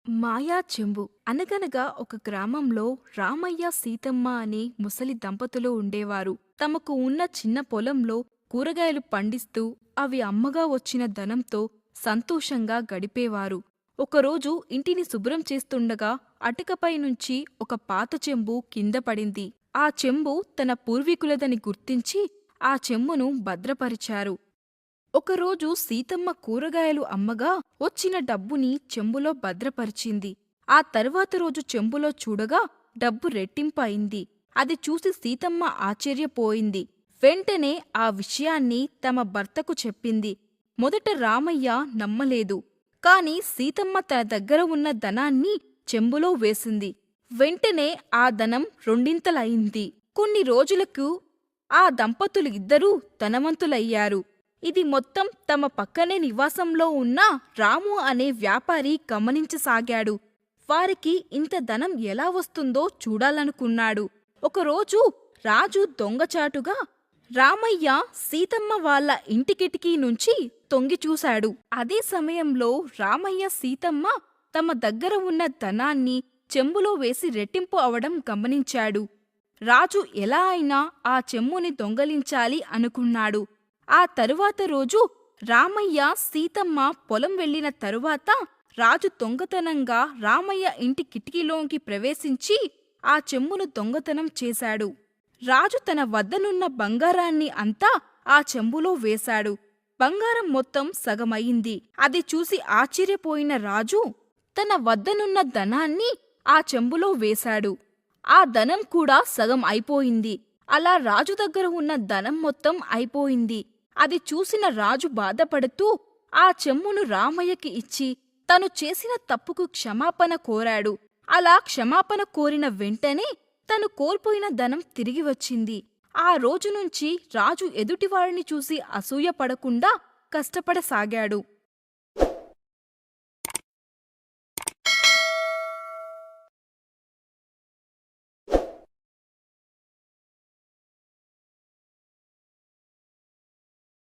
మాయా చెంబు అనగనగా ఒక గ్రామంలో రామయ్య సీతమ్మ అనే ముసలి దంపతులు ఉండేవారు. తమకు ఉన్న చిన్న పొలంలో కూరగాయలు పండిస్తూ అవి అమ్మగా వచ్చిన ధనంతో సంతోషంగా గడిపేవారు. ఒకరోజు ఇంటిని శుభ్రం చేస్తుండగా అటకపై నుంచి ఒక పాత చెంబు కింద పడింది. ఆ చెంబు తన పూర్వీకులదని గుర్తించి ఆ చెంబును భద్రపరిచారు. ఒకరోజు సీతమ్మ కూరగాయలు అమ్మగా వచ్చిన డబ్బుని చెంబులో భద్రపరిచింది. ఆ తర్వాత రోజు చెంబులో చూడగా డబ్బు రెట్టింపు అయింది. అది చూసి సీతమ్మ ఆశ్చర్యపోయింది. వెంటనే ఆ విషయాన్ని తమ భర్తకు చెప్పింది. మొదట రామయ్య నమ్మలేదు. కాని సీతమ్మ తన దగ్గర ఉన్న ధనాన్ని చెంబులో వేసింది. వెంటనే ఆ ధనం రెండింతలయింది. కొన్ని రోజులకు ఆ దంపతులు ఇద్దరూ ధనవంతులయ్యారు. ఇది మొత్తం తమ పక్కనే నివాసంలో ఉన్న రాము అనే వ్యాపారి గమనించసాగాడు. వారికి ఇంత ధనం ఎలా వస్తుందో చూడాలనుకున్నాడు. ఒకరోజు రాజు దొంగచాటుగా రామయ్య సీతమ్మ వాళ్ళ ఇంటి కిటికీ నుంచి తొంగిచూశాడు. అదే సమయంలో రామయ్య సీతమ్మ తమ దగ్గర ఉన్న ధనాన్ని చెంబులో వేసి రెట్టింపు అవడం గమనించాడు. రాజు ఎలా అయినా ఆ చెంబుని దొంగలించాలి అనుకున్నాడు. ఆ తరువాత రోజు రామయ్య సీతమ్మ పొలం వెళ్లిన తరువాత రాజు దొంగతనంగా రామయ్య ఇంటి కిటికీలోకి ప్రవేశించి ఆ చెంబును దొంగతనం చేశాడు. రాజు తన వద్దనున్న బంగారాన్ని అంతా ఆ చెంబులో వేశాడు. బంగారం మొత్తం సగమయింది. అది చూసి ఆశ్చర్యపోయిన రాజు తన వద్దనున్న ధనాన్ని ఆ చెంబులో వేశాడు. ఆ ధనం కూడా సగం అయిపోయింది. అలా రాజు దగ్గర ఉన్న ధనం మొత్తం అయిపోయింది. అది చూసిన రాజు బాధపడుతూ ఆ చెంబును రామయ్యకి ఇచ్చి తను చేసిన తప్పుకు క్షమాపణ కోరాడు. అలా క్షమాపణ కోరిన వెంటనే తను కోల్పోయిన ధనం తిరిగి వచ్చింది. ఆ రోజునుంచి రాజు ఎదుటివారిని చూసి అసూయపడకుండా కష్టపడసాగాడు.